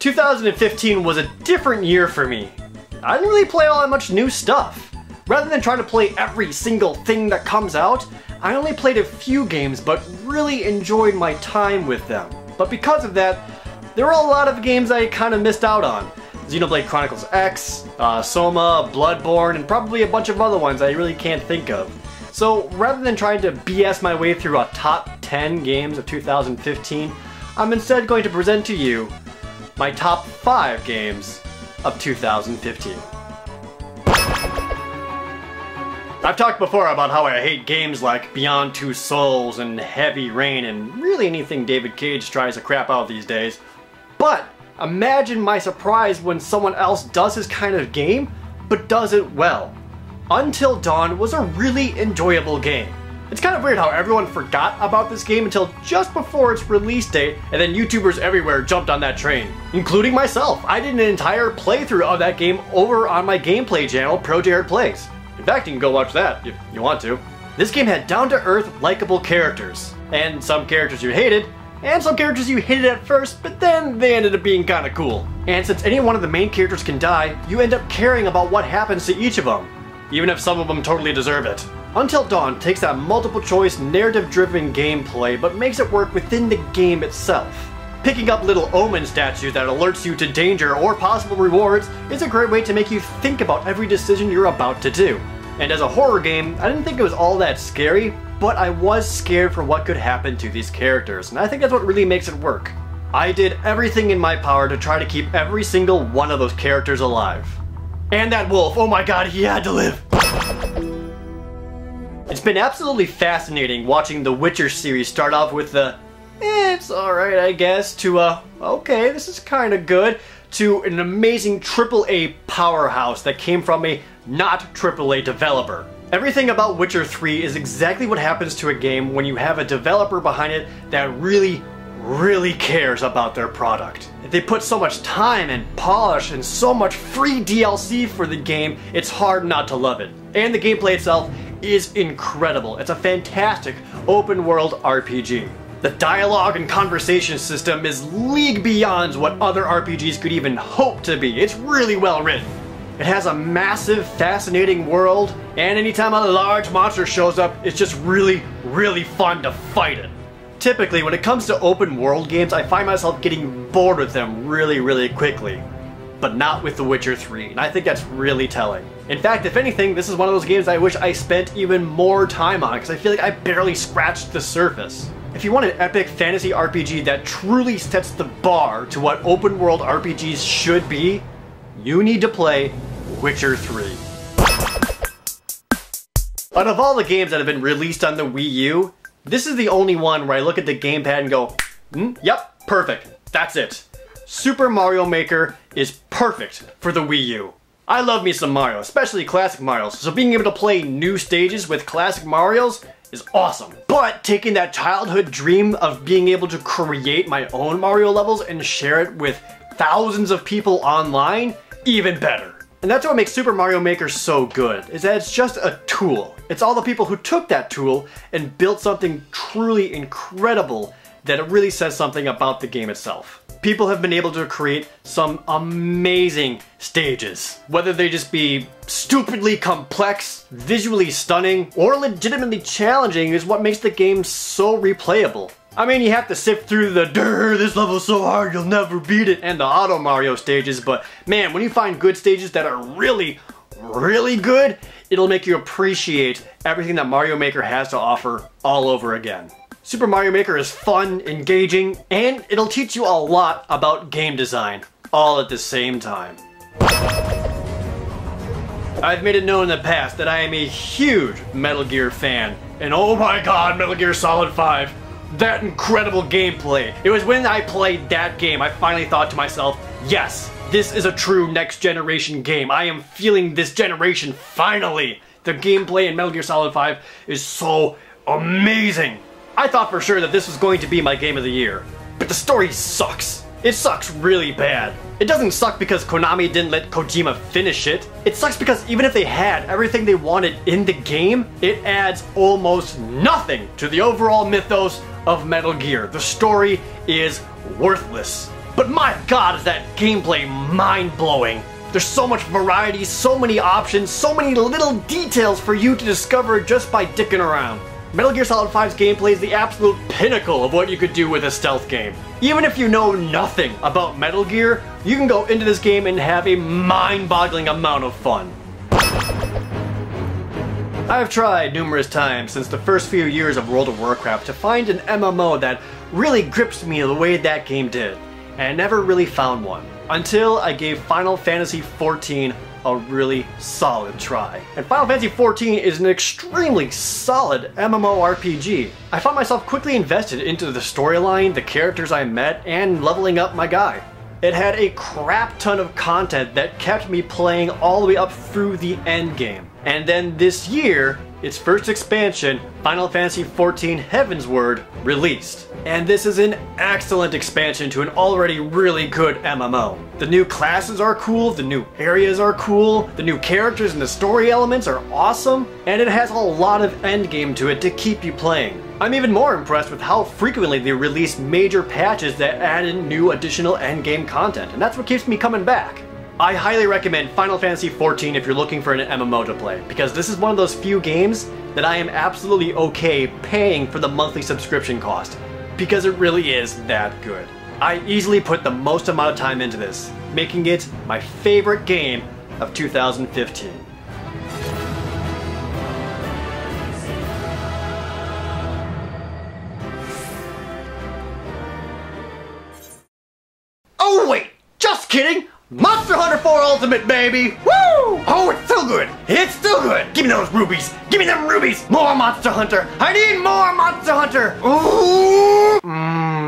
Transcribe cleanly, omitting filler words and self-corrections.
2015 was a different year for me. I didn't really play all that much new stuff. Rather than trying to play every single thing that comes out, I only played a few games but really enjoyed my time with them. But because of that, there were a lot of games I kind of missed out on. Xenoblade Chronicles X, Soma, Bloodborne, and probably a bunch of other ones I really can't think of. So rather than trying to BS my way through a top 10 games of 2015, I'm instead going to present to you my top 5 games of 2015. I've talked before about how I hate games like Beyond Two Souls and Heavy Rain and really anything David Cage tries to crap out these days. But imagine my surprise when someone else does this kind of game, but does it well. Until Dawn was a really enjoyable game. It's kind of weird how everyone forgot about this game until just before its release date, and then YouTubers everywhere jumped on that train, including myself. I did an entire playthrough of that game over on my gameplay channel, ProJared Plays. In fact, you can go watch that if you want to. This game had down-to-earth, likable characters, and some characters you hated, and some characters you hated at first, but then they ended up being kinda cool. And since any one of the main characters can die, you end up caring about what happens to each of them, even if some of them totally deserve it. Until Dawn takes that multiple-choice, narrative-driven gameplay, but makes it work within the game itself. Picking up little omen statues that alerts you to danger or possible rewards is a great way to make you think about every decision you're about to do. And as a horror game, I didn't think it was all that scary, but I was scared for what could happen to these characters, and I think that's what really makes it work. I did everything in my power to try to keep every single one of those characters alive. And that wolf, oh my god, he had to live! It's been absolutely fascinating watching the Witcher series start off with the it's alright I guess, to okay, this is kinda good, to an amazing AAA powerhouse that came from a not AAA developer. Everything about Witcher 3 is exactly what happens to a game when you have a developer behind it that really cares about their product. They put so much time and polish and so much free DLC for the game, it's hard not to love it. And the gameplay itself is incredible. It's a fantastic open world RPG. The dialogue and conversation system is league beyond what other RPGs could even hope to be. It's really well written. It has a massive, fascinating world, and anytime a large monster shows up, it's just really fun to fight it. Typically, when it comes to open world games, I find myself getting bored with them really quickly. But not with The Witcher 3, and I think that's really telling. In fact, if anything, this is one of those games I wish I spent even more time on, because I feel like I barely scratched the surface. If you want an epic fantasy RPG that truly sets the bar to what open world RPGs should be, you need to play Witcher 3. Out of all the games that have been released on the Wii U, this is the only one where I look at the gamepad and go, yep, perfect, that's it. Super Mario Maker is perfect for the Wii U. I love me some Mario, especially classic Marios, so being able to play new stages with classic Marios is awesome. But taking that childhood dream of being able to create my own Mario levels and share it with thousands of people online, even better. And that's what makes Super Mario Maker so good, is that it's just a tool. It's all the people who took that tool and built something truly incredible that it really says something about the game itself. People have been able to create some amazing stages. Whether they just be stupidly complex, visually stunning, or legitimately challenging is what makes the game so replayable. I mean, you have to sift through the this level's so hard you'll never beat it, and the Auto Mario stages, but man, when you find good stages that are really good, it'll make you appreciate everything that Mario Maker has to offer all over again. Super Mario Maker is fun, engaging, and it'll teach you a lot about game design, all at the same time. I've made it known in the past that I am a huge Metal Gear fan, and oh my god, Metal Gear Solid 5. That incredible gameplay. It was when I played that game I finally thought to myself, yes, this is a true next generation game. I am feeling this generation finally. The gameplay in Metal Gear Solid 5 is so amazing. I thought for sure that this was going to be my game of the year, but the story sucks. It sucks really bad. It doesn't suck because Konami didn't let Kojima finish it. It sucks because even if they had everything they wanted in the game, it adds almost nothing to the overall mythos of Metal Gear. The story is worthless. but my god is that gameplay mind-blowing. There's so much variety, so many options, so many little details for you to discover just by dicking around. Metal Gear Solid 5's gameplay is the absolute pinnacle of what you could do with a stealth game. Even if you know nothing about Metal Gear, you can go into this game and have a mind-boggling amount of fun. I've tried numerous times since the first few years of World of Warcraft to find an MMO that really grips me the way that game did, and I never really found one, until I gave Final Fantasy XIV a really solid try. And Final Fantasy XIV is an extremely solid MMORPG. I found myself quickly invested into the storyline, the characters I met, and leveling up my guy. It had a crap ton of content that kept me playing all the way up through the end game. And then this year, its first expansion, Final Fantasy XIV Heavensward, released. And this is an excellent expansion to an already really good MMO. The new classes are cool, the new areas are cool, the new characters and the story elements are awesome, and it has a lot of endgame to it to keep you playing. I'm even more impressed with how frequently they release major patches that add in new additional endgame content, and that's what keeps me coming back. I highly recommend Final Fantasy XIV if you're looking for an MMO to play, because this is one of those few games that I am absolutely okay paying for the monthly subscription cost, because it really is that good. I easily put the most amount of time into this, making it my favorite game of 2015. Oh wait, just kidding! Monster Hunter 4 Ultimate, baby! Woo! Oh, it's so good! It's still good! Give me those rubies! Give me them rubies! More Monster Hunter! I need more Monster Hunter! Ooh!